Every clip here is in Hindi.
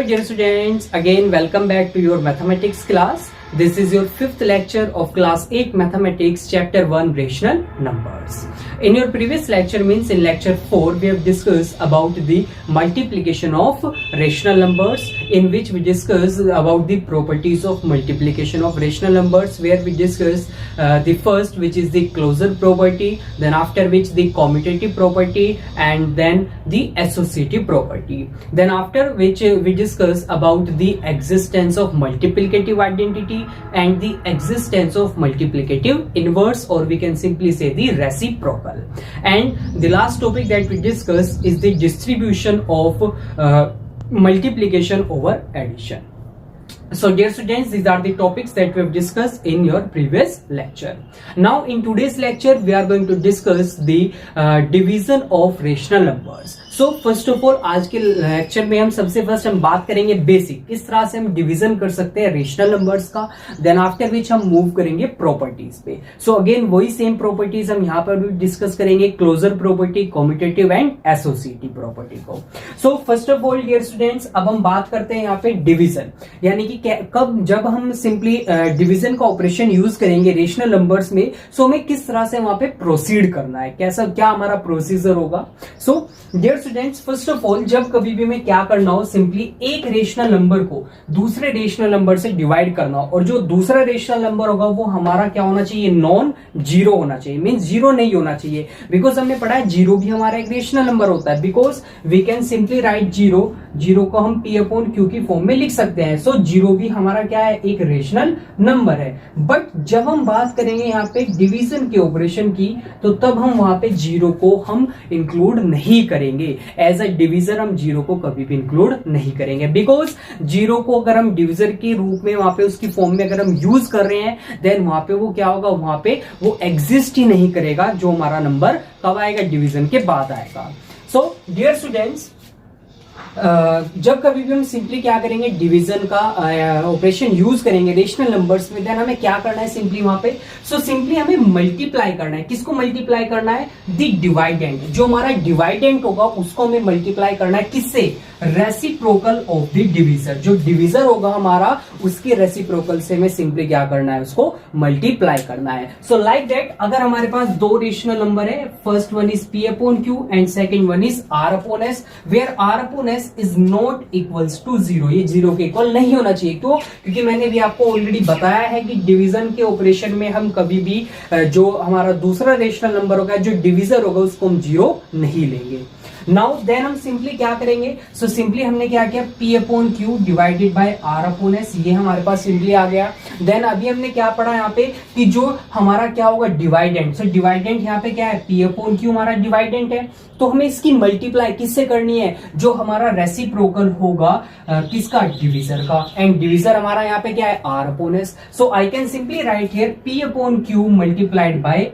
Hello dear students, again welcome back to your mathematics class. This is your fifth lecture of class 8 mathematics chapter 1 rational numbers. In your previous lecture means in lecture 4 we have discussed about the multiplication of rational numbers, in which we discussed about the properties of multiplication of rational numbers, where we discussed the first, which is the closure property, then after which the commutative property, and then the associative property. Then after which we discussed about the existence of multiplicative identity and the existence of multiplicative inverse, or we can simply say the reciprocal. And the last topic that we discussed is the distribution of multiplication over addition. So dear students, these are the topics that we have discussed in your previous lecture. Now in today's lecture we are going to discuss the division of rational numbers. So first of all आज के लेक्चर में हम सबसे फर्स्ट हम बात करेंगे बेसिक, किस तरह से हम डिवीजन कर सकते हैं रेशनल नंबर्स का. देन आफ्टर विच हम मूव करेंगे प्रॉपर्टीज पे. सो अगेन वही सेम प्रॉपर्टीज हम यहाँ पर भी डिस्कस करेंगे, closure property, commutative and associative property को. So first of all dear students, अब हम बात करते हैं यहाँ पे डिवीजन, यानी कि कब जब हम सिंपली डिवीजन का ऑपरेशन यूज करेंगे रेशनल नंबर्स में, सो हमें किस तरह से वहां पे प्रोसीड करना है, कैसा क्या हमारा प्रोसीजर होगा. So dear students, first of all जब कभी भी हमें क्या करना हो, सिंपली एक रेशनल नंबर को दूसरे रेशनल नंबर से डिवाइड करना हो, और जो दूसरा रेशनल नंबर होगा वो हमारा क्या होना चाहिए, नॉन जीरो होना चाहिए. मींस जीरो नहीं होना चाहिए, बिकॉज हमने पढ़ा है जीरो भी हमारा एक रेशनल नंबर होता है. Because we can simply write zero, zero को हम पी अपॉन क्यू की फॉर्म में लिख सकते हैं. सो जीरो भी हमारा क्या है, एक रेशनल नंबर है. बट जब हम बात करेंगे यहाँ पे डिवीजन के ऑपरेशन की, तो तब हम वहां पे जीरो को हम इंक्लूड नहीं करेंगे. एज अ डिविजर हम जीरो को कभी भी इंक्लूड नहीं करेंगे, बिकॉज जीरो को अगर हम डिविजर के रूप में वहां पे उसकी फॉर्म में अगर हम यूज कर रहे हैं, देन वहां पे वो क्या होगा, वहां पे वो एग्जिस्ट ही नहीं करेगा. जो हमारा नंबर कब आएगा, डिवीजन के बाद आएगा. सो डियर स्टूडेंट्स, जब कभी भी हम सिंपली क्या करेंगे, डिवीजन का ऑपरेशन यूज करेंगे रेशनल नंबर्स में, देन हमें क्या करना है सिंपली वहां पे. सो सिंपली हमें मल्टीप्लाई करना है. किसको मल्टीप्लाई करना है, द डिवाइडेंट. जो हमारा डिवाइडेंट होगा उसको हमें मल्टीप्लाई करना है. किससे, रेसिप्रोकल ऑफ द डिवीजर. जो डिवीजर होगा हमारा, उसकी रेसिप्रोकल से हमें सिंपली क्या करना है, उसको मल्टीप्लाई करना है. सो लाइक दैट, अगर हमारे पास दो रेशनल नंबर है, first one is P upon Q and second one is R upon S, where R upon S is not equals to zero. ये जीरो के इक्वल नहीं होना चाहिए. क्यों, क्योंकि मैंने भी आपको ऑलरेडी बताया है कि डिवीजन के ऑपरेशन में हम कभी भी जो हमारा दूसरा रेशनल नंबर होगा, जो डिवीजर होगा, उसको हम जीरो नहीं लेंगे. नाउ देन हम सिंपली क्या करेंगे, सो सिंपली हमने क्या किया, P upon Q divided by R upon S, ये हमारे पास सिंपली आ गया. देन अभी हमने क्या पढ़ा यहाँ पे कि जो हमारा क्या होगा, डिवाइडेंट. सो डिवाइडेंट यहाँ पे क्या है, P अपॉन क्यू हमारा डिवाइडेंट है. तो हमें इसकी मल्टीप्लाई किससे करनी है, जो हमारा रेसिप्रोकल होगा किसका, डिवीजर का. एंड डिवीजर हमारा यहाँ पे क्या है, R upon S. So I can simply write here P upon Q multiplied by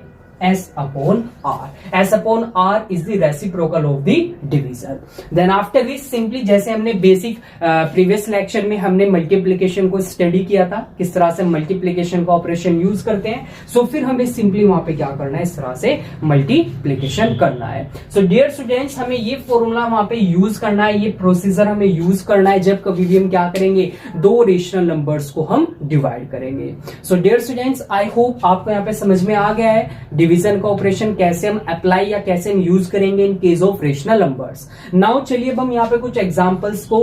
S upon R. S upon R is the reciprocal of the divisor. Then after this simply जैसे हमने बेसिक प्रीवियस लेक्चर में हमने मल्टीप्लिकेशन को स्टडी किया था, किस तरह से मल्टीप्लिकेशन का ऑपरेशन यूज करते हैं. सो फिर हमें सिंपली वहां पे क्या करना है, इस तरह से मल्टीप्लिकेशन करना है. सो डियर स्टूडेंट्स, हमें ये फॉर्मूला वहां पे यूज करना है, ये प्रोसीजर हमें यूज करना है जब कभी भी हम क्या करेंगे, दो रेशनल नंबर्स को हम डिवाइड करेंगे. So dear students, I hope आपको यहाँ पे समझ में आ गया है डिवीजन का ऑपरेशन कैसे हम अप्लाई या कैसे हम यूज करेंगे in case of rational numbers. Now चलिए अब हम यहाँ पे कुछ एग्जांपल्स को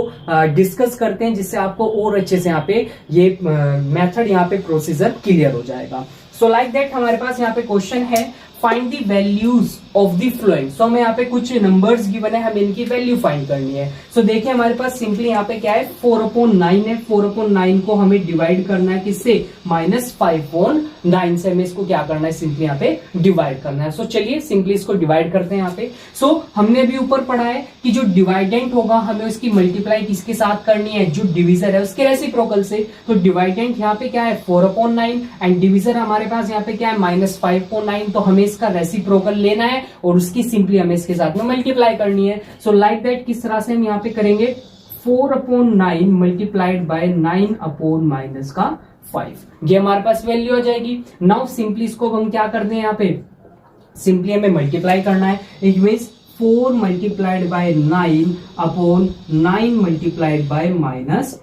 डिस्कस करते हैं, जिससे आपको और अच्छे से यहाँ पे ये मेथड यहाँ पे प्रोसीजर क्लियर हो जाएगा. सो लाइक दैट हमारे पास यहाँ पे क्वेश्चन है, find the values of the following. So हमें यहाँ पे कुछ नंबर्स गिवन है, हमें इनकी वैल्यू फाइंड करनी है. सो देखिए हमारे पास सिंपली यहाँ पे क्या है, 4/9 है. 4/9 को हमें डिवाइड करना है किससे, -5/9 से हमें इसको क्या करना है, सिंपली यहाँ पे डिवाइड करना है. सो चलिए सिंपली इसको डिवाइड करते हैं यहाँ पे. सो हमने भी ऊपर पढ़ा है कि जो डिवाइडेंट होगा हमें उसकी मल्टीप्लाई किसके साथ करनी है, जो डिविजर है उसके रेसिप्रोकल से. तो डिवाइडेंट यहाँ पे क्या है, 4/9 एंड डिविजर हमारे पास यहाँ पे क्या है, -5/9. तो हमें इसका रेसिप्रोकल लेना है और उसकी सिंपली हमें इसके साथ में मल्टीप्लाई करनी है. सो लाइक दैट किस तरह से हम यहाँ पे करेंगे, 4/9 मल्टीप्लाइड बाय 9/-5, ये हमारे पास वैल्यू आ जाएगी. नाउ सिंपली इसको हम क्या करते हैं, यहाँ पे सिंपली हमें मल्टीप्लाई करना है. It means 4 multiplied bye 9 upon 9 multiplied by -5।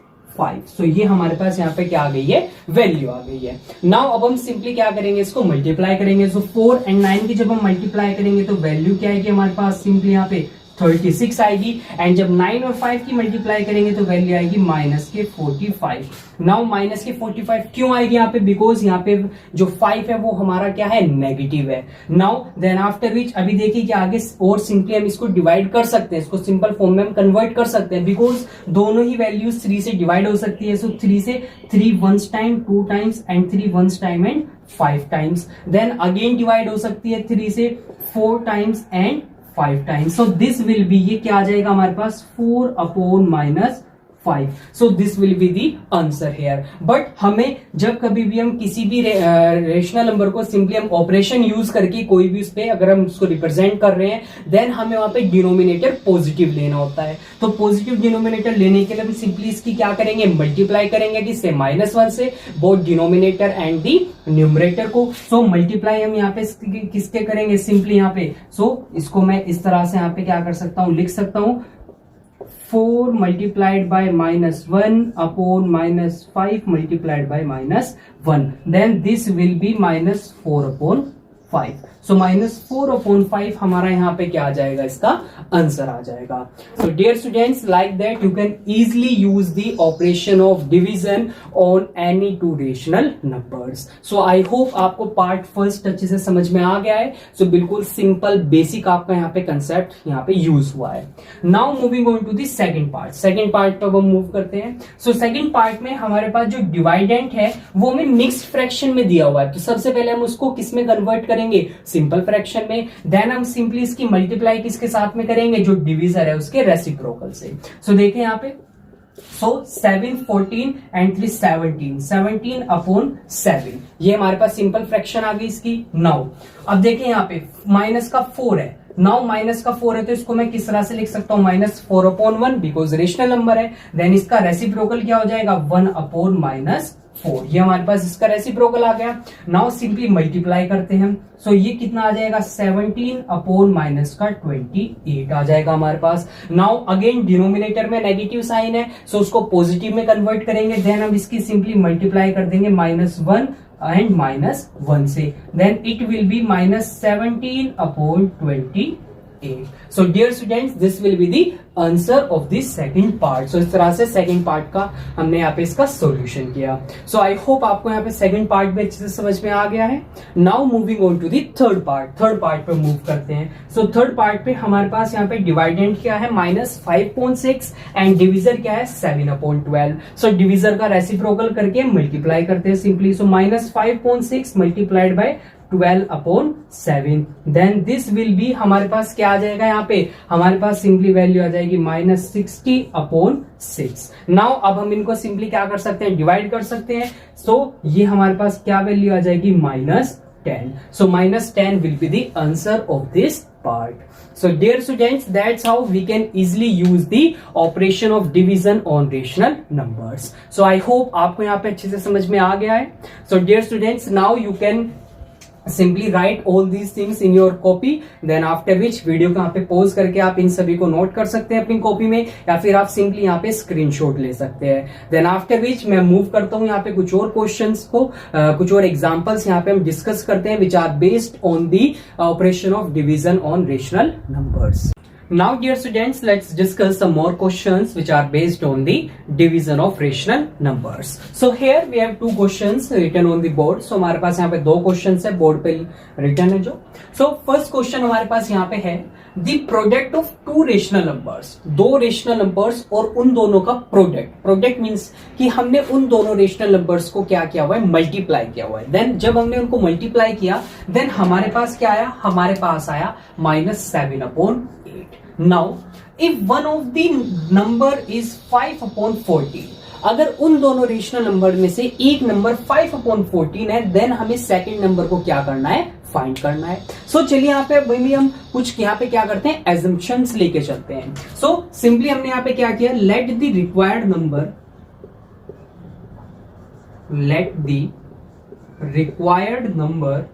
सो ये हमारे पास यहाँ पे क्या आ गई है, वैल्यू आ गई है। नाउ अब हम सिंपली क्या करेंगे, इसको मल्टीप्लाई करेंगे। सो 4 एंड 9 की जब हम मल्टीप्लाई करेंगे तो वैल्यू क्या आएगी हमारे पास, सिंपली यहाँ पे 36 आएगी। एंड जब 9 और 5 की मल्टीप्लाई करेंगे तो वैल्यू आएगी -45। नाउ -45 क्यों आएगी यहाँ पे, बिकॉज यहाँ पे जो 5 है वो हमारा क्या है, नेगेटिव है। नाउ देन आफ्टर विच अभी देखिए कि आगे और सिंपली हम इसको डिवाइड कर सकते हैं, इसको सिंपल फॉर्म में हम कन्वर्ट कर सकते हैं, बिकॉज दोनों ही वैल्यूज 3 से डिवाइड हो सकती है। सो 3 से 3 once time 2 times and 3 once time and 5 times. Then again divide हो सकती है 3 से 4 times and 5 times. So this will be, ये क्या आ जाएगा हमारे पास, 4 upon -5। So this will be the answer here. But हमें जब कभी भी हम किसी भी रेशनल नंबर को सिंपली हम ऑपरेशन यूज करके कोई भी उस पे अगर हम उसको रिप्रेजेंट कर रहे हैं, देन हमें वहां पे डिनोमिनेटर पॉजिटिव लेना होता है। तो पॉजिटिव डिनोमिनेटर लेने के लिए हम सिंपली इसकी क्या करेंगे, मल्टीप्लाई करेंगे किससे, -1 से, both denominator and the numerator को। सो मल्टीप्लाई हम यहाँ पे किसके करेंगे, सिंपली यहाँ पे। सो इसको मैं इस तरह से यहाँ पे क्या कर सकता हूं, लिख सकता हूं 4 multiplied by -1 upon -5 multiplied by -1, then this will be -4 upon 5। So -4 upon 5 हमारा यहाँ पे क्या आ जाएगा, इसका आंसर आ जाएगा। So dear students, like that you can easily use the operation of division on any two rational numbers. So I hope आपको पार्ट फर्स्ट अच्छे से समझ में आ गया है। सो बिल्कुल सिंपल बेसिक आपका यहाँ पे कंसेप्ट यहाँ पे यूज हुआ है। Now moving on to the second part. Second part पर हम मूव करते हैं। सो सेकंड पार्ट में हमारे पास जो डिवाइडेंट है वो हमें मिक्स्ड फ्रैक्शन में दिया हुआ है। तो सबसे पहले हम उसको किस में कन्वर्ट करेंगे, सिंपल फ्रैक्शन में। देन हम सिंपली इसकी मल्टीप्लाई किसके साथ में करेंगे, जो डिवीजर है उसके रेसिप्रोकल से। सो देखें यहाँ पे, सो 7 14 एंड 3 17 अपॉन 7, ये हमारे पास सिंपल फ्रैक्शन आ गई इसकी। नाउ अब देखें यहाँ पे माइनस का 4 है। नाउ माइनस का 4 है तो इसको मैं किस तरह से लिख सकता हूं, -4 अपॉन 1, बिकॉज रेशनल नंबर है। देन इसका रेसिप्रोकल क्या हो जाएगा, 1 अपॉन -4, ये हमारे पास इसका रेसिप्रोकल आ गया। नाउ सिंपली मल्टीप्लाई करते हैं। सो ये कितना आ जाएगा, 17 अपॉन -28 आ जाएगा हमारे पास। नाउ अगेन डिनोमिनेटर में नेगेटिव साइन है, सो उसको पॉजिटिव में कन्वर्ट करेंगे। देन हम इसकी सिंपली मल्टीप्लाई कर देंगे -1 एंड -1 से, then it will be -17 upon 28। So dear students, this will be the answer of this second part. So इस तरह से सेकंड पार्ट का हमने यहाँ पे इसका सॉल्यूशन किया। सो आई होप आपको यहाँ पे सेकंड पार्ट भी अच्छे से समझ में आ गया है। Now moving on to the third part. Third part पे मूव करते हैं। सो थर्ड पार्ट पे हमारे पास यहाँ पे डिवाइडेंट क्या है, -5.6 एंड डिविजर क्या है, 7/12। सो डिविजर का रेसिप्रोकल करके मल्टीप्लाई करते हैं simply. So -5.6 multiplied by 12/7, then this will be, हमारे पास क्या आ जाएगा यहाँ पे, हमारे पास सिंपली वैल्यू आ जाएगी -60/6। नाउ अब हम इनको सिंपली क्या कर सकते हैं, डिवाइड कर सकते हैं। सो ये हमारे पास क्या वैल्यू आ जाएगी, -10। सो -10 will be the answer of this part. So dear students, that's how we can easily use the operation of division on rational numbers. So I hope आपको यहाँ पे अच्छे से समझ में आ गया है. So dear students, now you can simply write all these things in your copy, then after which video को यहाँ पे पॉज करके आप इन सभी को नोट कर सकते हैं अपनी कॉपी में, या फिर आप सिंपली यहाँ पे स्क्रीनशॉट ले सकते हैं. देन आफ्टर विच मैं मूव करता हूँ यहाँ पे कुछ और क्वेश्चंस को, कुछ और एग्जांपल्स यहाँ पे हम डिस्कस करते हैं which are based on the operation of division on rational numbers. Now dear students, let's discuss some more questions which are based on the division of rational numbers. So here we have two questions written on the board. So हमारे पास यहाँ पे दो questions है, बोर्ड पे written है जो. So first question हमारे पास यहाँ पे है the product of two rational numbers. दो rational numbers और उन दोनों का product. Product means कि हमने उन दोनों rational numbers को क्या किया हुआ है, multiply किया हुआ है. Then जब हमने उनको multiply किया, then हमारे पास क्या आया, हमारे पास आया -7/8. Now, if one of the number is 5/14, अगर उन दोनों रेशनल नंबर में से एक नंबर 5/14 है, देन हमें सेकंड नंबर को क्या करना है, फाइंड करना है. सो चलिए यहाँ पे भाई हम कुछ यहाँ पे क्या करते हैं, एजम्पशंस लेके चलते हैं. सो सिंपली हमने यहाँ पे क्या किया, let the required number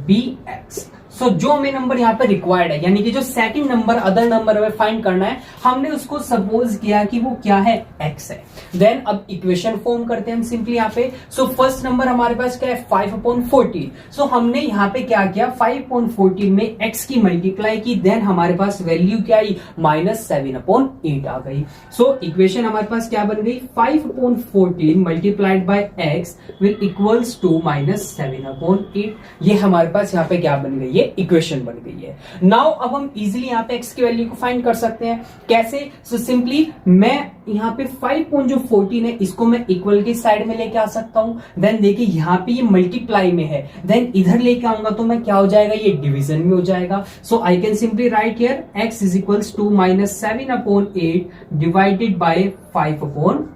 be X. So जो हमें नंबर यहाँ पे रिक्वायर्ड है, यानी कि जो सेकंड नंबर अदर नंबर हमें फाइंड करना है, हमने उसको सपोज किया कि वो क्या है, x है। देन अब इक्वेशन फॉर्म करते हैं हम सिंपली यहाँ पे। सो फर्स्ट नंबर हमारे पास क्या है, 5/14। सो हमने यहाँ पे क्या किया, 5/14 में x की मल्टीप्लाई की, देन हमारे पास वैल्यू क्या आई, -7/8 आ गई। सो इक्वेशन हमारे पास क्या बन गई, 5/14 multiplied by x will equals to -7/8। ये हमारे पास यहाँ पे क्या बन गई है, इक्वेशन बन गई है। नाउ अब हम इजीली यहाँ पे x की वैल्यू को फाइंड कर सकते हैं। कैसे? सो सिंपली मैं यहाँ पे 5/14 है, इसको मैं इक्वल की साइड में लेके आ सकता हूं। देन देखिए यहाँ पे ये मल्टीप्लाई में है, देन इधर लेके आऊंगा तो मैं क्या हो जाएगा, ये डिवीजन में हो जाएगा। So I can simply write here x is equals to -7/8 divided by 5/14।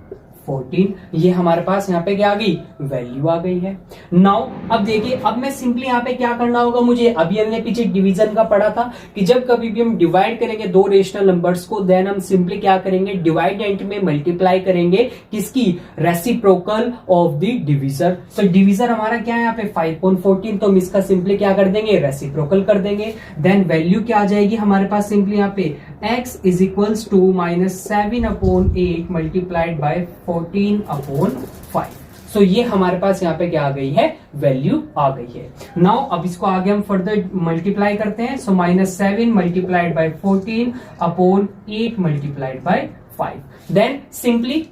ये हमारे पास यहाँ पे क्या आ गई, वैल्यू आ गई है। नाउ अब देखिए, अब मैं सिंपली यहाँ पे क्या करना होगा मुझे, अभी हमने पीछे डिवीजन का पढ़ा था कि जब कभी भी हम डिवाइड करेंगे दो रेशनल नंबर्स को, देन हम सिंपली क्या करेंगे, डिवाइडेंट में मल्टीप्लाई करेंगे किसकी, reciprocal of the divisor. So divisor हमारा क्या है यहाँ पे 5/14, तो हम इसका सिंपली क्या कर देंगे, रेसिप्रोकल कर देंगे। देन वैल्यू क्या आ जाएगी हमारे पास, सिंपली यहाँ पे x is equals to -7/8 multiplied by 14/5। So ये हमारे पास यहाँ पे क्या आ गई है, वैल्यू आ गई है। नाउ अब इसको आगे हम फर्दर मल्टीप्लाई करते हैं। So -7 multiplied by 14/8 multiplied by 5। Then simply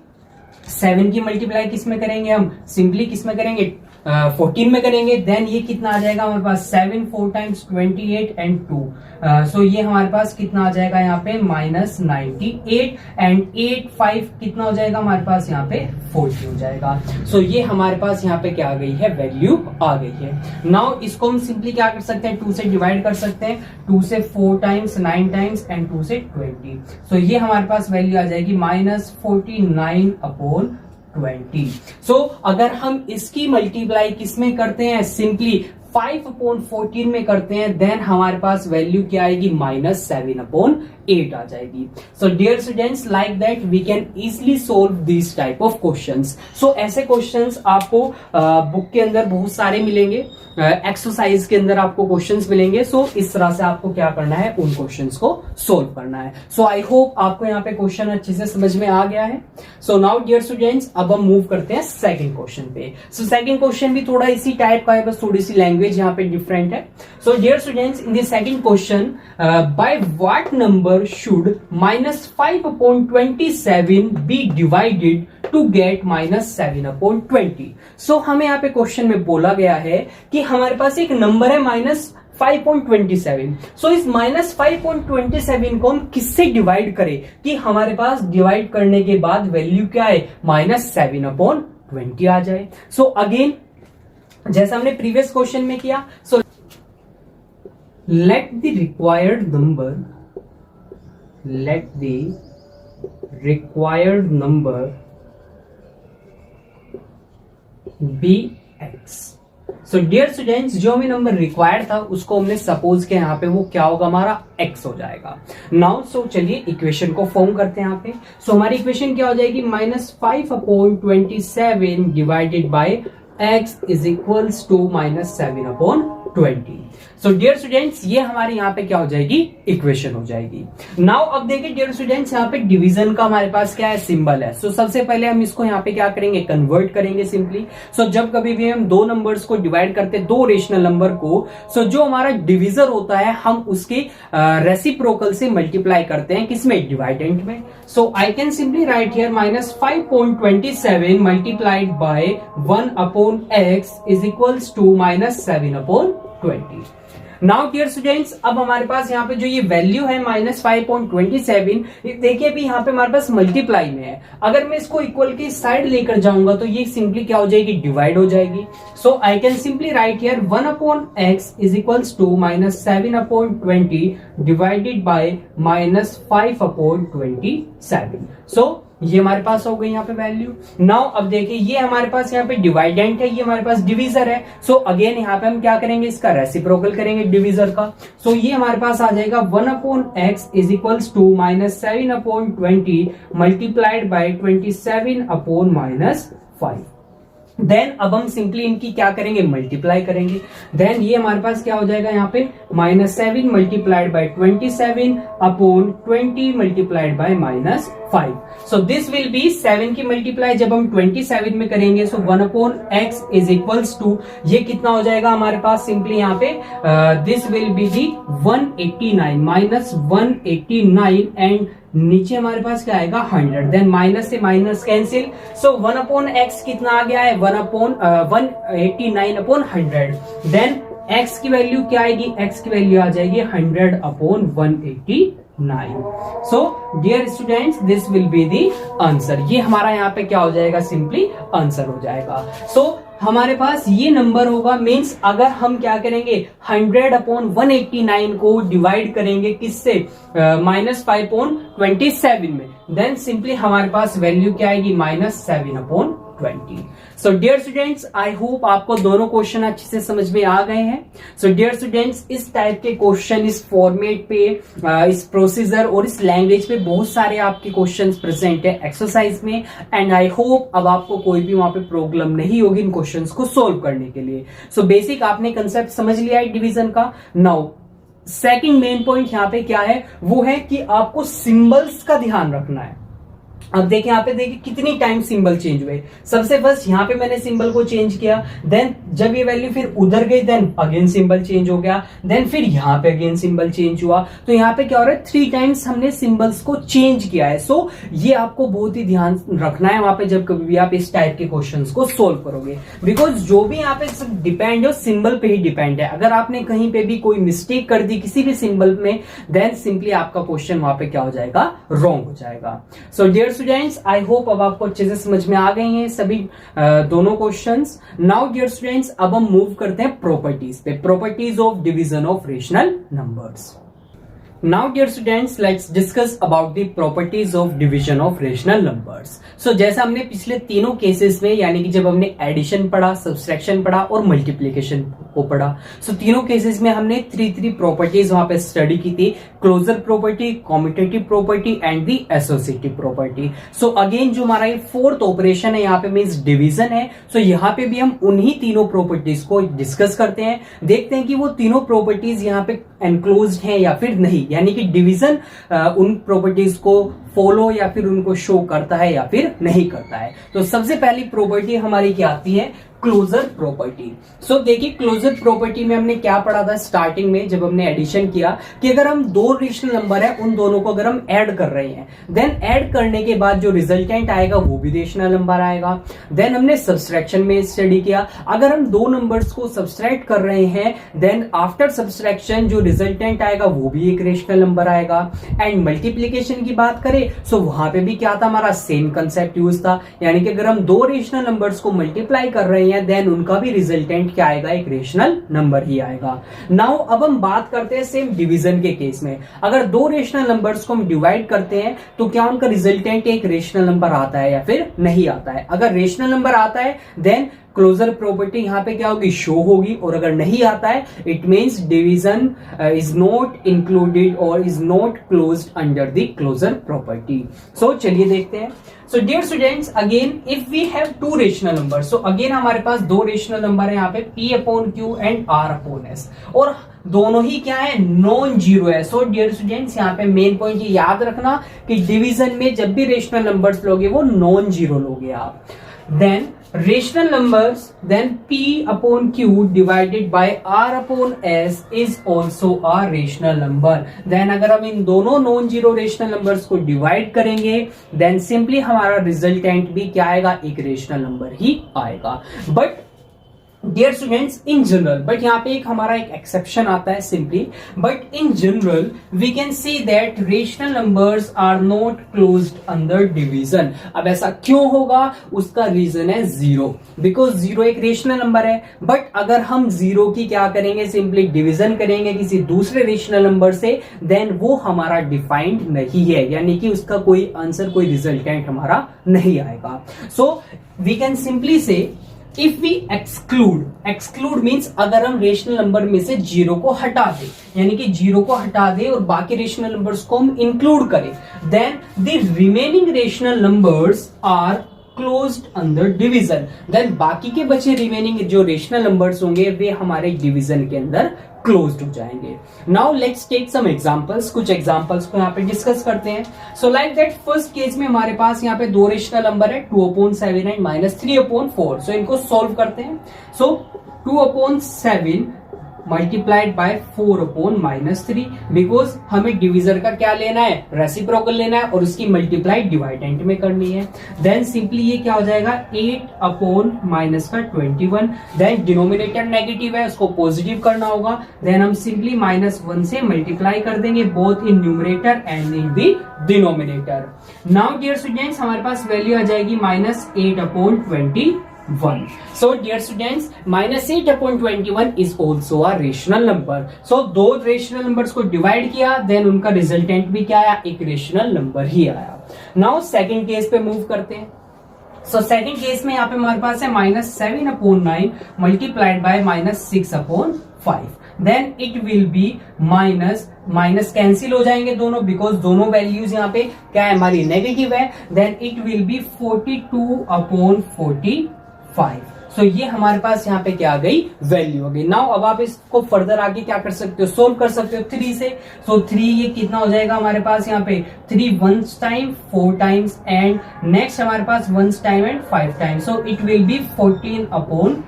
7 की मल्टीप्लाई किस में करेंगे, हम सिंपली किस में करेंगे, 14 में करेंगे। देन ये कितना आ जाएगा हमारे पास, 7 4 टाइम्स 28 एंड 2। सो ये हमारे पास कितना आ जाएगा यहाँ पे, -98 एंड 8 5 कितना हो जाएगा हमारे पास यहाँ पे, 40 हो जाएगा। सो ये हमारे पास यहाँ पे क्या आ गई है, वैल्यू आ गई है। नाउ इसको हम सिंपली क्या कर सकते हैं, 2 से डिवाइड कर सकते हैं। 2 से 4 टाइम्स 9 टाइम्स एंड 2 से 20। सो ये हमारे पास वैल्यू आ जाएगी -49/20। सो अगर हम इसकी मल्टीप्लाई किसमें करते हैं, सिंपली 5/14 में करते हैं, देन हमारे पास वैल्यू क्या आएगी, -7/8 आ जाएगी। So dear students, like that we can easily solve this type of questions. So ऐसे क्वेश्चंस आपको बुक के अंदर बहुत सारे मिलेंगे, एक्सरसाइज के अंदर आपको क्वेश्चंस मिलेंगे। सो इस तरह से आपको क्या करना है, उन क्वेश्चंस को सोल्व करना है। सो आई होप आपको यहाँ पे क्वेश्चन अच्छे से समझ में आ गया है। सो नाउ डियर स्टूडेंट्स, अब हम मूव करते हैं सेकंड क्वेश्चन पे। सो सेकंड क्वेश्चन भी थोड़ा इसी टाइप का है, बस थोड़ी सी लैंग्वेज यहाँ पे डिफरेंट है। So dear students, in the second question, by what number should -5/27 be divided to get -7/20। So हमें यहाँ पे क्वेश्चन में बोला गया है कि हमारे पास एक नंबर है -5/27। सो इस -5/27 को हम किससे डिवाइड करें कि हमारे पास डिवाइड करने के बाद वैल्यू क्या है, -7/20 आ जाए। सो अगेन जैसा हमने प्रीवियस क्वेश्चन में किया, so let the required number be x। So dear students, जो हमें नंबर रिक्वायर्ड था उसको हमने सपोज किया, यहाँ पे वो क्या होगा, हमारा x हो जाएगा। नाउ सो चलिए इक्वेशन को फॉर्म करते हैं यहाँ पे। सो हमारी इक्वेशन क्या हो जाएगी, -5/27 divided by x is equals to -7/20। So dear students, ये हमारे यहाँ पे क्या हो जाएगी, इक्वेशन हो जाएगी। नाउ अब देखिए डियर स्टूडेंट्स, यहाँ पे डिवीजन का हमारे पास क्या है, सिंबल है। सो सबसे पहले हम इसको यहाँ पे क्या करेंगे, कन्वर्ट करेंगे सिंपली। सो जब कभी भी हम दो नंबर्स को डिवाइड करते हैं, दो रेशनल नंबर को, सो जो हमारा डिविजर होता है हम उसके रेसिप्रोकल से मल्टीप्लाई करते हैं, किसमें, डिवाइडेंट में। So I can simply write here -5/27 multiplied by 1/x is equals to -7/20। Now dear students, अब हमारे पास यहाँ पे जो ये वैल्यू है -5/27, देखिए अभी यहाँ पे हमारे पास मल्टीप्लाई में है। अगर मैं इसको इक्वल की साइड लेकर जाऊंगा तो ये सिंपली क्या हो जाएगी, डिवाइड हो जाएगी। So I can simply write here 1/x is equals to -7/20 divided by -5/27। So ये हमारे पास हो गई यहाँ पे वैल्यू। नाउ अब देखिए, ये हमारे पास यहाँ पे डिवाइडेंट है, ये हमारे पास डिवीजर है। सो अगेन यहाँ पे हम क्या करेंगे, इसका रेसिप्रोकल करेंगे डिवीजर का। सो ये हमारे पास आ जाएगा 1/x is equals to -7/20 multiplied by 27/-5। Then अब हम सिंपली इनकी क्या करेंगे, मल्टीप्लाई करेंगे। देन ये हमारे पास क्या हो जाएगा यहाँ पे -7 multiplied by 27 upon 20 multiplied by -5। So this will be 7 की मल्टीप्लाई जब हम 27 में करेंगे, so 1 upon x is equals to, ये कितना हो जाएगा हमारे पास सिंपली यहाँ पे this will be the 189 -189 and नीचे हमारे पास क्या आएगा 100। देन माइनस से minus cancel, so 1 upon x कितना आ गया है 189 अपॉन 100। देन x की वैल्यू क्या आएगी, x की वैल्यू आ जाएगी 100 upon 189। So dear students this will be the answer. ये हमारा यहाँ पे क्या हो जाएगा, सिंपली आंसर हो जाएगा। सो हमारे पास ये नंबर होगा, मींस अगर हम क्या करेंगे 100 अपॉन 189 को डिवाइड करेंगे किससे, -5/27 में, देन सिंपली हमारे पास वैल्यू क्या आएगी -7 upon 20। So dear students I hope आपको दोनों क्वेश्चन अच्छे से समझ में आ गए हैं। सो डियर स्टूडेंट्स इस टाइप के क्वेश्चन इस फॉर्मेट पे, इस प्रोसीजर और इस लैंग्वेज पे बहुत सारे आपके क्वेश्चंस प्रेजेंट है एक्सरसाइज में, एंड आई होप अब आपको कोई भी वहां पे प्रॉब्लम नहीं होगी इन क्वेश्चंस को सोल्व करने के लिए। सो बेसिक आपने कंसेप्ट समझ लिया है डिवीजन का। नाउ सेकंड मेन पॉइंट यहाँ पे क्या है, वो है कि आपको सिंबल्स का ध्यान रखना है। अब देखिए यहाँ पे देखिए कितनी टाइम सिंबल चेंज हुए। सबसे फर्स्ट यहाँ पे मैंने सिंबल को चेंज किया, देन जब ये वैल्यू फिर उधर गई देन अगेन सिंबल चेंज हो गया, देन फिर यहाँ पे अगेन सिंबल चेंज हुआ। तो यहाँ पे क्या हो रहा है 3 टाइम्स हमने सिंबल्स को चेंज किया है। सो ये आपको बहुत ही ध्यान रखना है वहां पे जब कभी भी आप इस टाइप के क्वेश्चंस को सोल्व करोगे, बिकॉज जो भी यहाँ पे सब डिपेंड है सिंबल पे ही डिपेंड है। अगर आपने कहीं पे भी कोई मिस्टेक कर दी किसी भी सिंबल में, देन सिंपली आपका क्वेश्चन वहां पे क्या हो जाएगा, रॉन्ग हो जाएगा। So dear students I hope अब आपको अच्छे से समझ में आ गए हैं सभी दोनों क्वेश्चंस। नाउ डियर स्टूडेंट्स अब हम मूव करते हैं प्रॉपर्टीज पे, properties of division of rational numbers. Now dear students let's discuss about the properties of division of rational numbers. So जैसा हमने पिछले तीनों केसेस में यानी कि जब हमने एडिशन पढ़ा, सब्सट्रैक्शन पढ़ा और मल्टीप्लिकेशन को पढ़ा, सो तीनों केसेस में हमने 3 प्रॉपर्टीज वहां पे स्टडी की थी, closure property, commutative property and the associative property. So again जो हमारा ये 4th ऑपरेशन है यहाँ पे मींस डिवीजन है। सो यहाँ पे भी हम उन्हीं तीनों प्रॉपर्टीज को डिस्कस करते हैं, देखते हैं कि वो तीनों प्रॉपर्टीज यहाँ पे एनक्लोज्ड हैं या फिर नहीं, यानी कि डिवीजन उन प्रॉपर्टीज को फॉलो या फिर उनको शो करता है या फिर नहीं करता है। तो सबसे पहली प्रॉपर्टी हमारी क्या आती है, क्लोजर प्रॉपर्टी। सो देखिए क्लोजर प्रॉपर्टी में हमने क्या पढ़ा था स्टार्टिंग में जब हमने एडिशन किया कि अगर हम 2 रेशनल नंबर है उन दोनों को अगर हम ऐड कर रहे हैं, देन ऐड करने के बाद जो रिजल्टेंट आएगा वो भी रेशनल नंबर आएगा। देन हमने सब्सट्रैक्शन में स्टडी किया, अगर हम 2 नंबर्स को सब्सट्रैक्ट कर रहे हैं देन आफ्टर सब्सट्रैक्शन जो रिजल्टेंट आएगा वो भी एक रेशनल नंबर आएगा। एंड मल्टीप्लीकेशन की बात करें सो वहां पे भी क्या था, हमारा सेम कंसेप्ट यूज था, यानी कि अगर हम 2 रेशनल नंबर्स को मल्टीप्लाई कर रहे हैं देन उनका भी रिजल्टेंट क्या आएगा, एक रेशनल नंबर ही आएगा। नाउ अब हम बात करते हैं सेम डिवीजन के केस में, अगर 2 रेशनल नंबर्स को हम डिवाइड करते हैं तो क्या उनका रिजल्टेंट एक रेशनल नंबर आता है या फिर नहीं आता है। अगर रेशनल नंबर आता है देन क्लोजर प्रॉपर्टी यहाँ पे क्या होगी, शो होगी, और अगर नहीं आता है it means division is not included और is not closed under the closure property. So चलिए देखते हैं। So dear students again if we have 2 rational number, so again हमारे पास 2 रेशनल नंबर है यहाँ पे P/Q एंड R/S, और दोनों ही क्या है, नॉन जीरो है। सो डियर स्टूडेंट्स यहाँ पे मेन पॉइंट ये याद रखना कि डिवीजन में जब भी रेशनल नंबर्स लोगे वो नॉन जीरो लोगे आप। Then rational numbers then P/Q divided by R/S is also a rational number। then अगर हम इन दोनों नॉन जीरो रेशनल नंबर्स को डिवाइड करेंगे देन सिंपली हमारा रिजल्टेंट भी क्या आएगा, एक रेशनल नंबर ही आएगा। But dear students in general, but यहाँ पे एक हमारा एक एक्सेप्शन आता है simply, but in general we can see that rational numbers are not closed under division. अब ऐसा क्यों होगा, उसका रीजन है 0, बिकॉज 0 एक रेशनल नंबर है, बट अगर हम 0 की क्या करेंगे, सिंपली डिवीजन करेंगे किसी दूसरे रेशनल नंबर से, देन वो हमारा डिफाइंड नहीं है, यानी कि उसका कोई आंसर, कोई रिजल्टेंट हमारा नहीं आएगा। सो वी कैन सिंपली से इफ वी एक्सक्लूड मीन्स अगर हम रेशनल नंबर में से 0 को हटा दें, यानी कि 0 को हटा दें और बाकी रेशनल नंबर्स को हम इंक्लूड करें, then the remaining rational numbers are closed under division, then बाकी के बचे रिमेनिंग जो रेशनल नंबर्स होंगे वे हमारे डिवीजन के अंदर क्लोज्ड हो जाएंगे. Now let's take some examples. कुछ एग्जांपल्स को यहाँ पे डिस्कस करते हैं. So like that first case में हमारे पास यहाँ पे दो रेशनल नंबर है 2/7 एंड -3/4. सो इनको सोल्व करते हैं. सो 2/7 मल्टीप्लाइड बाय 4/-3, बिकॉज हमें डिविजर का क्या लेना है, रेसिप्रोकल लेना है और उसकी मल्टीप्लाई डिवाइडेंट में करनी है. देन सिंपली ये क्या हो जाएगा 8/-21. देन डिनोमिनेटर नेगेटिव है उसको पॉजिटिव करना होगा. देन हम सिंपली -1 से मल्टीप्लाई कर देंगे both in numerator and in the denominator. Now dear students हमारे पास वैल्यू आ जाएगी -8/21. So dear students, -8/21 is also a rational number. So दो रेशनल नंबर्स को डिवाइड किया, देन उनका रिजल्टेंट भी क्या आया, एक रेशनल नंबर ही आया. नाउ सेकंड केस पे मूव करते हैं. सो सेकंड केस में यहाँ पे हमारे पास है -7/9 multiplied by -6/5. Then it will be minus cancel हो जाएंगे दोनों, बिकॉज दोनों वैल्यूज यहाँ पे क्या है हमारी नेगेटिव है. Then it will be 42/45. So ये हमारे पास यहाँ पे क्या आ गई, वैल्यू हो गई. नाउ अब आप इसको फर्दर आगे क्या कर सकते हो, सोल्व कर सकते हो 3 से. सो 3 ये कितना हो जाएगा हमारे पास यहाँ पे 3 once time 4 times and next हमारे पास once time and 5 times. So it will B 14/15.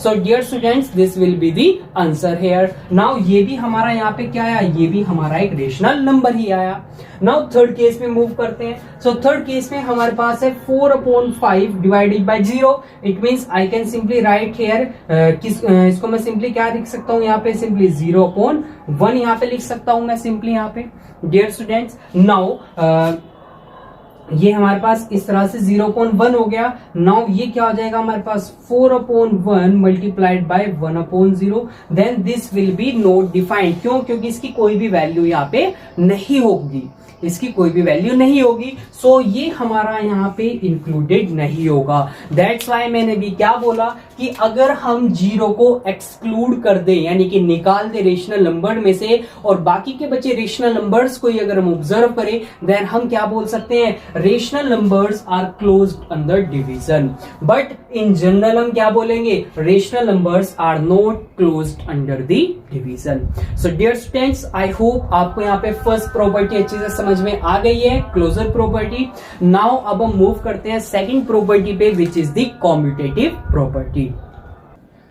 So dear students, this will be the answer here. Now ये भी हमारा यहाँ पे क्या आया, ये भी हमारा एक रेशनल नंबर ही आया. Now थर्ड केस में मूव करते हैं. So थर्ड केस में हमारे पास है 4/5 divided by 0. It means I can simply write here, इसको मैं सिंपली क्या लिख सकता हूँ यहाँ पे, सिंपली 0/1 यहाँ पे लिख सकता हूँ मैं सिंपली यहाँ पे. डियर स्टूडेंट्स नाउ ये हमारे पास इस तरह से 0/1 हो गया. नाउ ये क्या हो जाएगा हमारे पास 4/1 multiplied by 1/0. Then this will be not defined. क्यों, क्योंकि इसकी कोई भी वैल्यू यहाँ पे नहीं होगी, इसकी कोई भी वैल्यू नहीं होगी. सो ये हमारा यहाँ पे इंक्लूडेड नहीं होगा. दैट्स वाई मैंने भी क्या बोला कि अगर हम 0 को एक्सक्लूड कर दें, यानी कि निकाल दे रेशनल नंबर में से और बाकी के बचे रेशनल नंबर्स को अगर हम ऑब्जर्व करें, देन हम क्या बोल सकते हैं, rational numbers are closed under division. But in general हम क्या बोलेंगे, rational numbers are not closed under the division. So dear students, I hope आपको यहाँ पे फर्स्ट प्रॉपर्टी अच्छे से समझ में आ गई है, क्लोजर प्रॉपर्टी. नाउ अब हम मूव करते हैं सेकंड प्रॉपर्टी पे, which is the commutative property.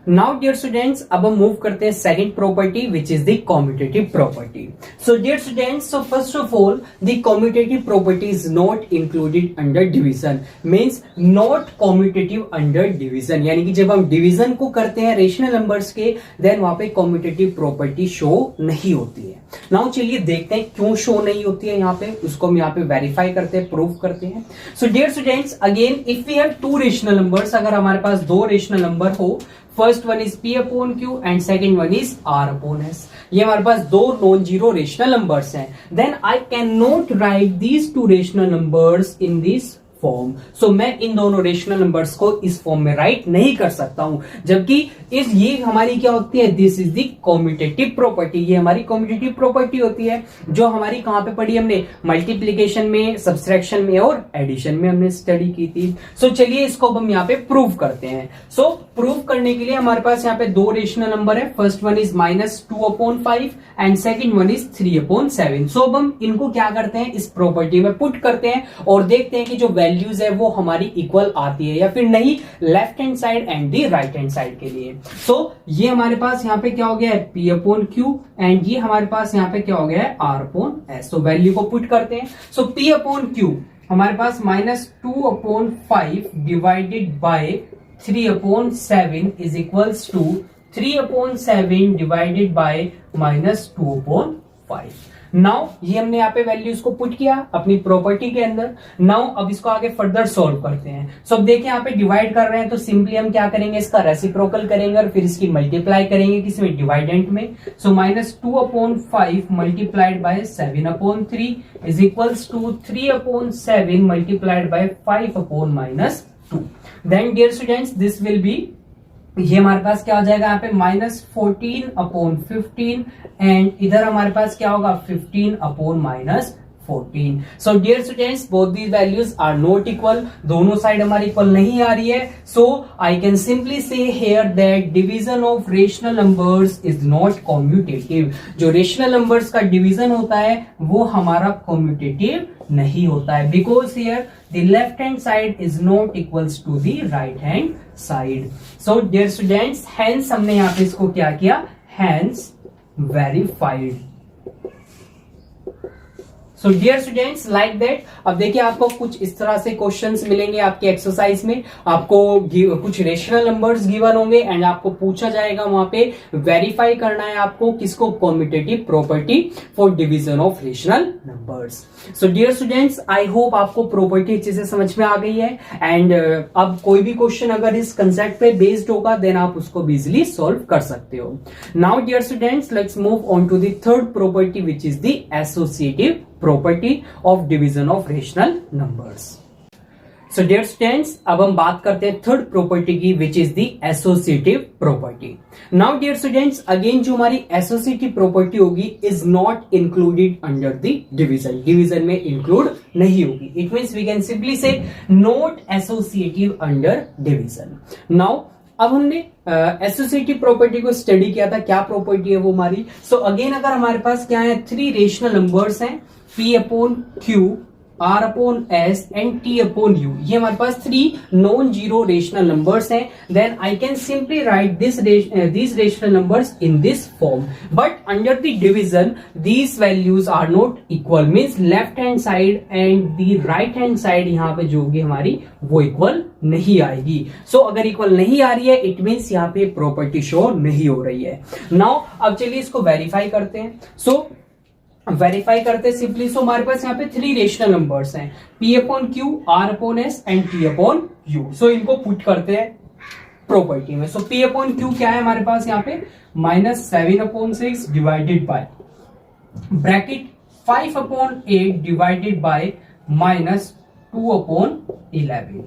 Now dear students अब हम मूव करते हैं second property, which is the commutative property. So dear students, so first of all the commutative property is not included under division. Means not commutative under division, यानी कि जब हम डिवीजन को करते हैं रेशनल नंबर्स के, देन वहां पे कॉम्यूटेटिव प्रॉपर्टी शो नहीं होती है. नाउ चलिए देखते हैं क्यों शो नहीं होती है यहाँ पे, उसको हम यहाँ पे वेरीफाई करते हैं, प्रूव करते हैं. So dear students again if we have two rational numbers, अगर हमारे पास दो रेशनल नंबर हो, first one is P/Q and second one is R/S. ये हमारे पास दो नॉन जीरो रेशनल नंबर्स हैं. Then I can not write these two rational numbers in this form. So मैं इन दोनों रेशनल नंबर्स को इस फॉर्म में राइट नहीं कर सकता हूं, जबकि ये हमारी क्या होती है, this is the commutative property. ये हमारी कॉम्यूटेटिव प्रॉपर्टी होती है जो हमारी कहां पे पढ़ी हमने, मल्टीप्लीकेशन में, सब्सट्रैक्शन में और एडिशन में हमने स्टडी की थी. सो चलिए इसको हम यहाँ पे प्रूव करते हैं. सो प्रूव करने के लिए हमारे पास यहाँ पे दो रेशनल नंबर है. First one is -2/5 and second one is 3/7. सो अब हम इनको क्या करते हैं, इस प्रॉपर्टी में पुट करते हैं और देखते हैं कि जो वैल्यूज है वो हमारी इक्वल आती है या फिर नहीं, left hand side and the right hand side के लिए. सो ये हमारे पास यहाँ पे क्या हो गया है P/Q एंड ये हमारे पास यहाँ पे क्या हो गया है R/S. तो वैल्यू को पुट करते हैं. सो P/Q हमारे पास -2/5 divided by 3/7 is equals to 3/7 divided by -2/5. Now ये हमने यहाँ पे वैल्यूज को पुट किया अपनी प्रॉपर्टी के अंदर. नाउ अब इसको आगे फर्दर सॉल्व करते हैं. सो अब देखिए यहाँ पे डिवाइड कर रहे हैं तो सिंपली हम क्या करेंगे, इसका रेसिप्रोकल करेंगे और फिर इसकी मल्टीप्लाई करेंगे किसमें, डिवाइडेंट में. So -2/5 multiplied by 7/3 is equals to 3/7 multiplied by 5/-2. Then dear students this will be, ये हमारे पास क्या हो जाएगा यहाँ पे -14/15 एंड इधर हमारे पास क्या होगा 15/-4. 14. So dear students, both these values are not equal. दोनों साइड हमारी इक्वल नहीं आ रही है. So I can simply say here that division of rational numbers is not commutative. जो rational numbers का division होता है वो हमारा commutative नहीं होता है, because here the left hand side is not equals to the right hand side. So dear students, hence हमने यहाँ पे इसको क्या किया, hence verified. So dear students, like that. अब देखिए आपको कुछ इस तरह से क्वेश्चंस मिलेंगे आपके एक्सरसाइज में. आपको कुछ रेशनल नंबर्स गिवन होंगे एंड आपको पूछा जाएगा वहां पे वेरीफाई करना है आपको किसको, commutative property for division of rational numbers. So dear students, I hope आपको प्रॉपर्टी अच्छे से समझ में आ गई है एंड अब कोई भी क्वेश्चन अगर इस कंसेप्ट पे बेस्ड होगा देन आप उसको इजीली सॉल्व कर सकते हो. Now dear students, let's move on to the third property which is the associative property of division of rational numbers. So dear students, अब हम बात करते हैं थर्ड प्रॉपर्टी की which is the associative property. Now dear students, again जो हमारी एसोसिएटिव प्रॉपर्टी होगी is not included under the division. Division में इंक्लूड नहीं होगी. It means we can simply say not associative under division. Now अब हमने एसोसिएटिव प्रॉपर्टी को स्टडी किया था, क्या प्रॉपर्टी है वो हमारी. सो अगेन अगर हमारे पास क्या है, थ्री रेशनल नंबर्स हैं, P upon Q, R upon S and T upon U. ये हमारे पास three non zero rational numbers हैं. Then I can simply write these rational numbers in this form. But under the division these values are not equal, means left hand side and the right hand side यहाँ पे जो होगी हमारी वो इक्वल नहीं आएगी. सो अगर इक्वल नहीं आ रही है इट मीन्स यहाँ पे प्रॉपर्टी शो नहीं हो रही है. नाउ अब चलिए इसको वेरीफाई करते हैं. सो वेरीफाई करते सिंपली. सो हमारे पास यहाँ पे थ्री रेशनल नंबर्स हैं, P upon Q, R upon S and T upon U. सो इनको पुट करते हैं प्रॉपर्टी में. सो P अपॉन Q क्या है हमारे पास यहाँ पे, -7 upon 6 divided by bracket 5 upon 8 divided by -2 upon 11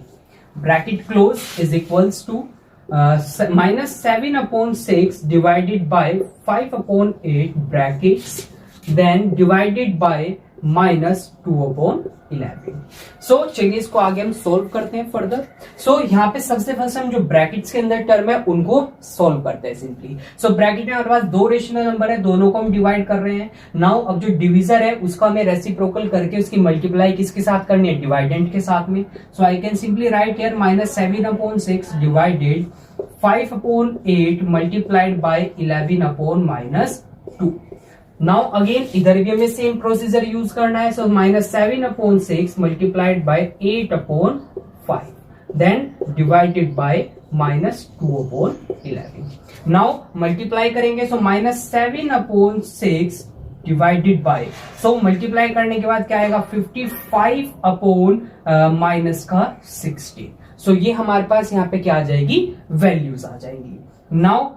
bracket close is equals to -7 upon 6 divided by 5 upon 8 brackets then divided by -2 upon 11. So चलिए इसको आगे हम सोल्व करते हैं फर्दर. सो यहाँ पे सबसे फर्स्ट हम जो ब्रैकेट्स के अंदर टर्म है उनको सोल्व करते हैं सिंपली. सो ब्रैकेट में हमारे पास दो रेशनल नंबर है, दोनों को हम डिवाइड कर रहे हैं. नाउ अब जो डिविजर है उसका हमें रेसिप्रोकल करके उसकी मल्टीप्लाई किसके साथ करनी है, डिवाइडेंट के साथ में. So I can simply write here -7 upon 6 divided 5 upon 8 multiplied by 11 upon -2. Now again इधर भी हमें सेम प्रोसीजर यूज करना है. So -7 upon 6 multiplied by 8 upon 5 then divided by -2 upon 11. Now multiply करेंगे. So -7 upon 6 divided by, so multiply करने के बाद क्या आएगा, 55 अपॉन -60. सो ये हमारे पास यहाँ पे क्या आ जाएगी, वैल्यूज आ जाएंगी. नाउ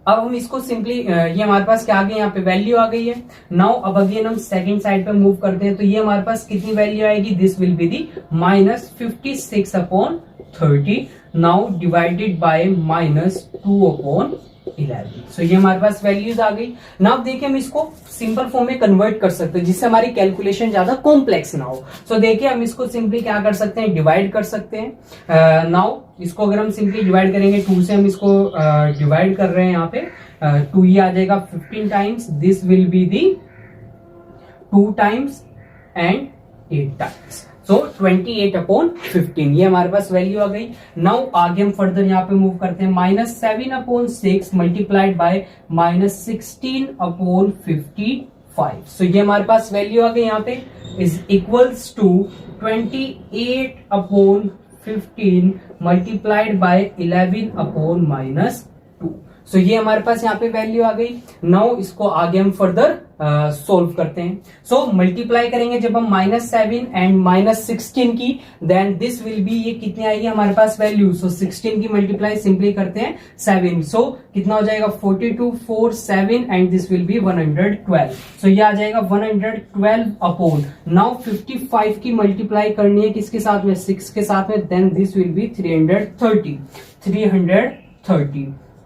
अब हम इसको सिंपली ये हमारे पास क्या आ गई, यहाँ पे वैल्यू आ गई है. नाउ अब अगेन हम सेकंड साइड पे मूव करते हैं तो ये हमारे पास कितनी वैल्यू आएगी, this will be the -56 upon 30 now divided by -2 upon 11. सो ये हमारे पास वैल्यूज आ गई. नाउ देखिए हम इसको सिंपल फॉर्म में कन्वर्ट कर सकते हैं जिससे हमारी कैलकुलेशन ज्यादा कॉम्प्लेक्स ना हो. सो देखिए हम इसको सिंपली क्या कर सकते हैं, डिवाइड कर सकते हैं. नाउ इसको अगर हम सिंपली डिवाइड करेंगे 2 से, हम इसको डिवाइड कर रहे हैं यहाँ पे 2 ये आ जाएगा 15 times, this will be the 2 times and 8 times. So 28 upon 15 ये हमारे पास वैल्यू आ गई. नाउ आगे हम फर्दर यहाँ पे मूव करते हैं. -7 upon 6 multiplied by -16 upon 55. So ये हमारे पास वैल्यू आ गई यहाँ पे is equals to 28 upon 15 multiplied by 11 upon -2. So ये हमारे पास यहाँ पे वैल्यू आ गई. नाउ इसको आगे हम फर्दर सोल्व करते हैं. सो मल्टीप्लाई करेंगे जब हम -7 एंड -16 की, देन दिस विल बी, ये कितनी आएगी हमारे पास वैल्यू. सो 16 की मल्टीप्लाई सिंपली करते हैं 7. सो कितना हो जाएगा 42 4 7 एंड दिस विल बी 112. सो ये आ जाएगा 112 अपॉन, नाउ 55 की मल्टीप्लाई करनी है किसके साथ में, 6 के साथ में, then this will be 330.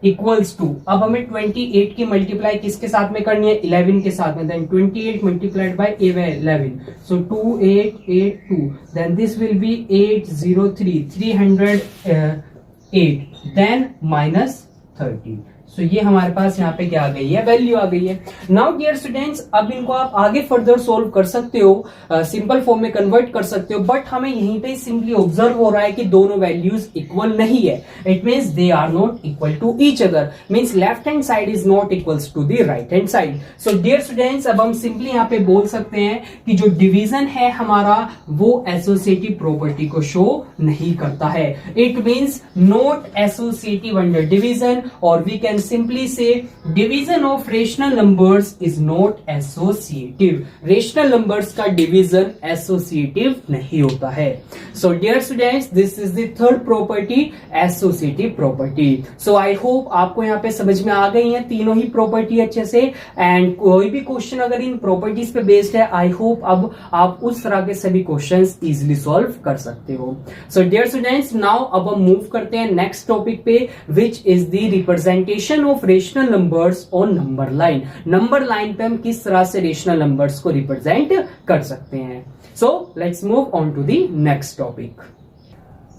Equals to, अब हमें 28 की मल्टीप्लाई किसके साथ में करनी है, 11 के साथ में, then 28 multiplied by 11, so 2882, then this will be 803, 308, then -30। So ये हमारे पास यहाँ पे क्या आ गई है, वैल्यू आ गई है। नाउ डियर स्टूडेंट्स, अब इनको आप आगे फर्दर सोल्व कर सकते हो, सिंपल फॉर्म में कन्वर्ट कर सकते हो, बट हमें यहीं पे सिंपली ऑब्जर्व हो रहा है कि दोनों वैल्यूज इक्वल नहीं है। It means they are not equal to each other, means left hand side is not equals to the right hand side. So dear students, अब हम सिंपली यहाँ पे बोल सकते हैं कि जो डिवीजन है हमारा वो एसोसिएटिव प्रॉपर्टी को शो नहीं करता है। It means not associative under division, और we can simply say division of rational numbers is not associative. Rational numbers का division associative नहीं होता है। So dear students, this is the third property, associative property. So I hope आपको यहाँ पे समझ में आ गई हैं तीनों ही प्रॉपर्टी अच्छे से, एंड कोई भी क्वेश्चन अगर इन प्रॉपर्टीज पे बेस्ड है, आई होप अब आप उस तरह के सभी क्वेश्चंस इजिली सॉल्व कर सकते हो। So dear students, now अब हम मूव करते हैं नेक्स्ट टॉपिक पे, which is the representation of rational numbers on number line. Number line पे हम किस तरह से रेशनल नंबर्स को रिप्रेजेंट कर सकते हैं। So let's move on to the next topic.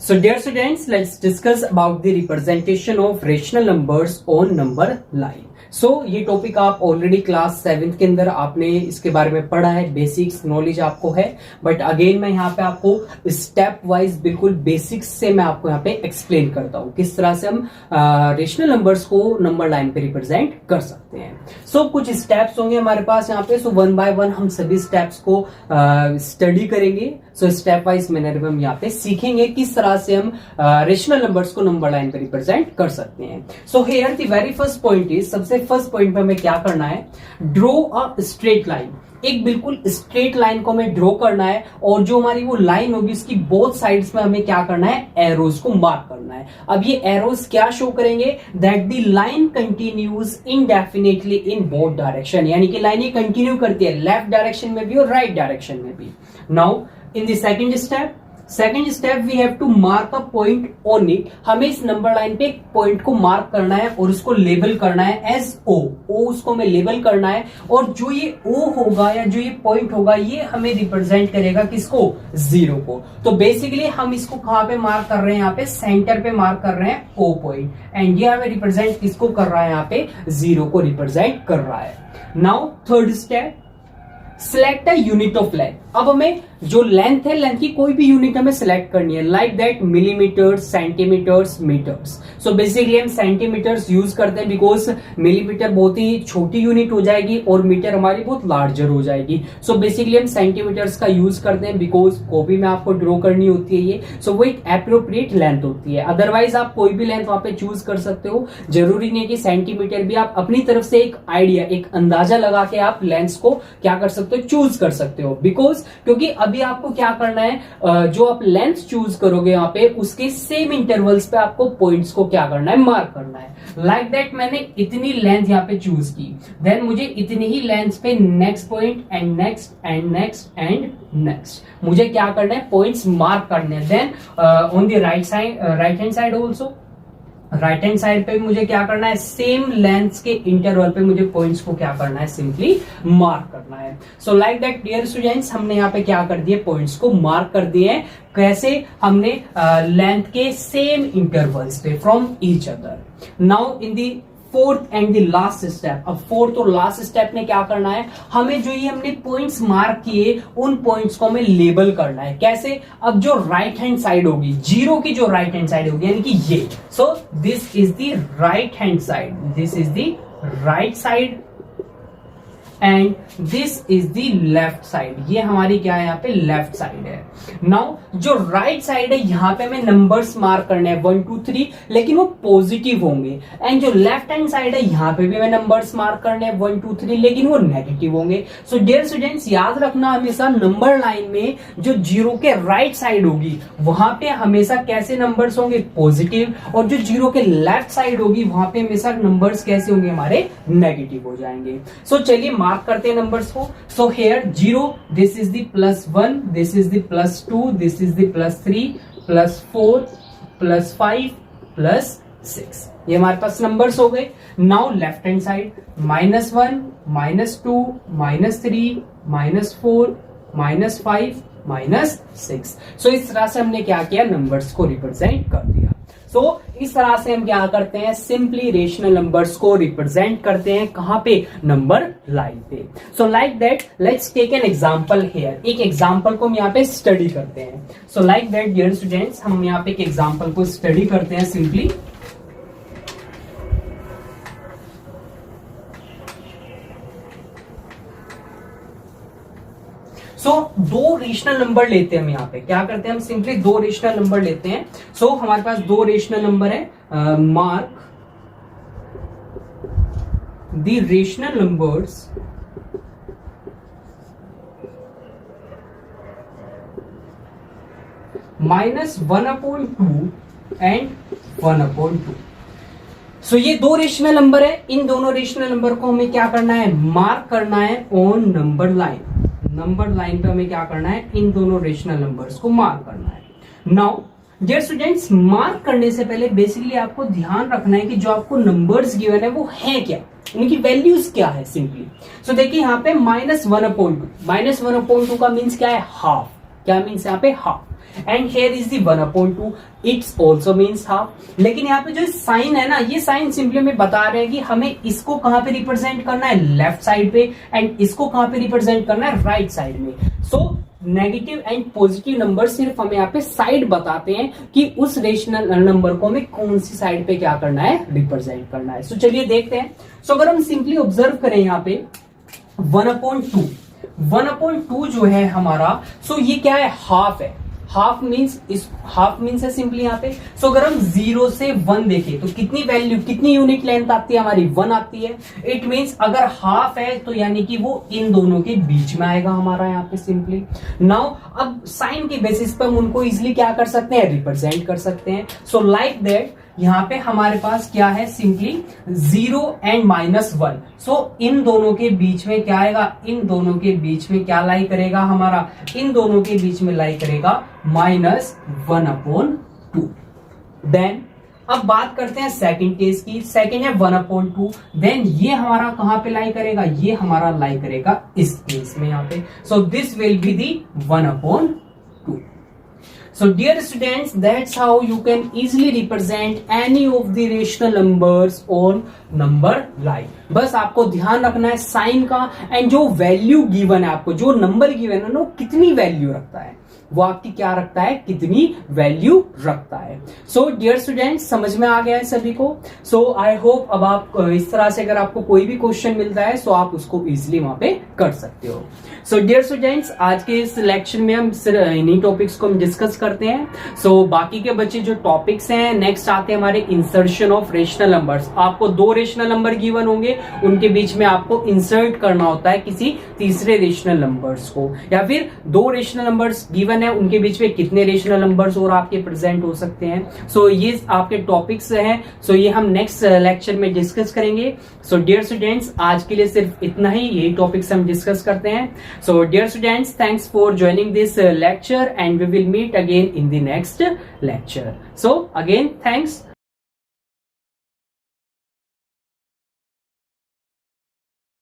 So dear students, let's discuss about the representation of rational numbers on number line. सो ये टॉपिक आप ऑलरेडी क्लास 7th के अंदर आपने इसके बारे में पढ़ा है, बेसिक्स नॉलेज आपको है, बट अगेन मैं यहाँ पे आपको स्टेप वाइज बिल्कुल बेसिक्स से मैं आपको यहाँ पे एक्सप्लेन करता हूँ किस तरह से हम रेशनल नंबर्स को नंबर लाइन पे रिप्रेजेंट कर सकते हैं। सो कुछ स्टेप्स होंगे हमारे पास यहाँ पे, सो वन बाय वन हम सभी स्टेप्स को स्टडी करेंगे। सो स्टेप वाइज मैनर में हम यहाँ पे सीखेंगे किस तरह से हम रेशनल नंबर्स को नंबर लाइन पे रिप्रेजेंट कर सकते हैं। So here the very first point is, सबसे फर्स्ट पॉइंट पे हमें क्या करना है, ड्रॉ अ स्ट्रेट लाइन। एक बिल्कुल स्ट्रेट लाइन को हमें ड्रॉ करना है, और जो हमारी वो लाइन होगी उसकी बोथ साइड्स में हमें क्या करना है, एरोज को मार्क करना है। अब ये एरोज क्या शो करेंगे, that the line continues indefinitely in both direction, यानी कि लाइन ये कंटिन्यू करती है लेफ्ट डायरेक्शन में भी और राइट डायरेक्शन में भी। Now in the second step we have to mark a point on it. हमें इस नंबर लाइन पे एक पॉइंट को मार्क करना है और उसको लेबल करना है एज ओ। उसको हमें लेबल करना है, और जो ये ओ होगा या जो ये पॉइंट होगा ये हमें रिप्रेजेंट करेगा किसको, 0 को। तो बेसिकली हम इसको कहां पे मार्क कर रहे हैं, यहाँ पे सेंटर पे मार्क कर रहे हैं ओ पॉइंट, एंड ये हमें रिप्रेजेंट किसको कर रहा है, यहाँ पे 0 को रिप्रेजेंट कर रहा है। Now third step, select a unit of length. अब हमें जो लेंथ है, लेंथ की कोई भी यूनिट हमें सिलेक्ट करनी है, like that millimetres, centimetres, metres. So basically हम सेंटीमीटर्स यूज करते हैं बिकॉज मिलीमीटर बहुत ही छोटी यूनिट हो जाएगी और मीटर हमारी बहुत लार्जर हो जाएगी। सो बेसिकली हम सेंटीमीटर्स का यूज करते हैं बिकॉज कॉपी में आपको ड्रॉ करनी होती है ये, सो वो एक एप्रोप्रिएट लेंथ होती है। अदरवाइज आप कोई भी लेंथ वहां पे चूज कर सकते हो, जरूरी नहीं कि सेंटीमीटर भी, आप अपनी तरफ से एक आइडिया, एक अंदाजा लगा के आप लेंथ को क्या कर सकते हो, चूज कर सकते हो। बिकॉज क्योंकि अभी आपको क्या करना है, जो आप लेंथ चूज करोगे यहाँ पे उसके सेम इंटरवल्स पे आपको पॉइंट्स को क्या करना है, मार्क करना है। लाइक दैट मैंने इतनी लेंथ यहाँ पे चूज की, देन मुझे इतनी ही लेंथ पे next point and next and next and next मुझे क्या करना है, पॉइंट्स मार्क करने हैं। Then on the right hand side also, right hand side पे मुझे क्या करना है, सेम लेंथ के इंटरवल पे मुझे पॉइंट्स को क्या करना है, सिंपली मार्क करना है। So like that dear students, हमने यहाँ पे क्या कर दिए, पॉइंट्स को मार्क कर दिए हैं। कैसे, हमने लेंथ के सेम इंटरवल्स पे from each other. Now in the fourth and the last step, अब फोर्थ और लास्ट स्टेप में क्या करना है, हमें जो ये हमने पॉइंट्स मार्क किए उन पॉइंट्स को हमें लेबल करना है। कैसे, अब जो राइट हैंड साइड होगी, 0 की जो राइट हैंड साइड होगी, यानी कि ये, so this is the right hand side, this is the right side and this is the left side. ये हमारी क्या है, यहाँ पे लेफ्ट साइड है। नाउ जो राइट साइड है यहाँ पे हमें नंबर्स मार्क करने हैं 1 2 3, लेकिन वो पॉजिटिव होंगे। एंड जो लेफ्ट हैंड साइड है यहाँ पे भी हमें नंबर्स मार्क करने हैं 1 2 3, लेकिन वो नेगेटिव होंगे। सो डियर स्टूडेंट्स, याद रखना हमेशा नंबर लाइन में जो 0 के राइट साइड होगी वहां पे हमेशा कैसे नंबर्स होंगे, पॉजिटिव, और जो 0 के लेफ्ट साइड होगी वहां पे हमेशा नंबर्स कैसे होंगे, हमारे नेगेटिव हो जाएंगे। सो चलिए मार्क करते हैं नंबर्स को। So here 0, this is the +1, this is the +2, this is the +3, +4, +5, 6। ये हमारे पास नंबर्स हो गए। Now left hand side -1, -2, -3, -4, -5, -6। सो इस तरह से हमने क्या किया, नंबर्स को रिप्रेजेंट कर दिया। सो इस तरह से हम क्या करते हैं, सिंपली रेशनल नंबर्स को रिप्रेजेंट करते हैं। कहां पे, नंबर लाइन पे। So like that let's take an example here. एक एग्जांपल को हम यहाँ पे स्टडी करते हैं। So like that dear students, हम यहाँ पे एक एग्जांपल को स्टडी करते हैं सिंपली। सो दो रेशनल नंबर लेते हैं हम यहाँ पे, क्या करते हैं हम, सिंपली दो रेशनल नंबर लेते हैं। सो हमारे पास दो रेशनल नंबर है। Mark the rational numbers -1/2 and 1/2। सो ये दो रेशनल नंबर है। इन दोनों रेशनल नंबर को हमें क्या करना है, मार्क करना है on number line. Number line पे हमें क्या करना है, इन दोनों रेशनल नंबर्स को मार्क करना है। नाउ डियर स्टूडेंट्स, मार्क करने से पहले बेसिकली आपको ध्यान रखना है कि जो आपको नंबर्स गिवन है वो है क्या, उनकी वैल्यूज क्या है सिंपली। सो देखिए यहाँ पे -1/2, -1/2 का मीन्स क्या है, हाफ। क्या मीन्स यहाँ पे, half. And here is the 1/2, it's also means half. लेकिन यहाँ पे जो साइन है ना, ये साइन सिंपली हमें बता रहे हैं कि हमें इसको कहां पे रिप्रेजेंट करना है, लेफ्ट साइड पे, एंड इसको कहां पे रिप्रेजेंट करना है, राइट साइड में। So negative and positive number सिर्फ हमें यहाँ पे साइड बताते हैं कि उस रेशनल नंबर को हमें कौन सी साइड पे क्या करना है, रिप्रेजेंट करना है। सो चलिए देखते हैं। सो अगर हम सिंपली ऑब्जर्व करें यहाँ पे 1/2 जो है हमारा, सो ये क्या है, हाफ है। हाफ मीन्स है सिंपली यहाँ पे। सो अगर हम 0 से 1 देखें तो कितनी वैल्यू, कितनी यूनिट लेंथ आती है हमारी, 1 आती है। इट मीन्स अगर हाफ है तो यानी कि वो इन दोनों के बीच में आएगा हमारा यहाँ पे सिंपली। नाउ अब साइन के बेसिस पर हम उनको इजिली क्या कर सकते हैं, रिप्रेजेंट कर सकते हैं। सो लाइक दैट यहाँ पे हमारे पास क्या है, सिंपली 0 एंड -1। सो इन दोनों के बीच में क्या आएगा, इन दोनों के बीच में क्या लाई करेगा हमारा, इन दोनों के बीच में लाई करेगा -1/2। देन अब बात करते हैं सेकंड केस की। सेकंड है 1/2। देन ये हमारा कहां पे लाई करेगा, ये हमारा लाई करेगा इस केस में यहाँ पे। सो this will be the 1/2। So dear students, that's how you can easily represent any of the rational numbers on number line. बस आपको ध्यान रखना है साइन का, एंड जो वैल्यू गिवन है आपको, जो नंबर गिवन है ना, वो कितनी वैल्यू रखता है, वो आपकी क्या रखता है, कितनी वैल्यू रखता है। सो डियर स्टूडेंट्स, समझ में आ गया है सभी को। सो आई होप अब आप इस तरह से अगर आपको कोई भी क्वेश्चन मिलता है तो आप उसको इजिली वहां पे कर सकते हो। सो डियर स्टूडेंट्स, आज के इस लेक्चर में हम इन्हीं टॉपिक्स को हम डिस्कस करते हैं। सो बाकी के बच्चे जो टॉपिक्स हैं, नेक्स्ट आते हैं हमारे इंसर्शन ऑफ रेशनल नंबर्स। आपको दो रेशनल नंबर गिवन होंगे, उनके बीच में आपको इंसर्ट करना होता है किसी तीसरे रेशनल नंबर्स को, या फिर दो रेशनल नंबर्स गिवन है, उनके बीच में कितने रेशनल नंबर्स और आपके प्रेजेंट हो सकते हैं। सो ये आपके टॉपिक्स हैं। सो ये हम नेक्स्ट लेक्चर में डिस्कस करेंगे। सो डियर स्टूडेंट्स, आज के लिए सिर्फ इतना ही, यही टॉपिक्स हम डिस्कस करते हैं। So dear students, thanks for joining this lecture and we will meet again in the next lecture. So again, thanks.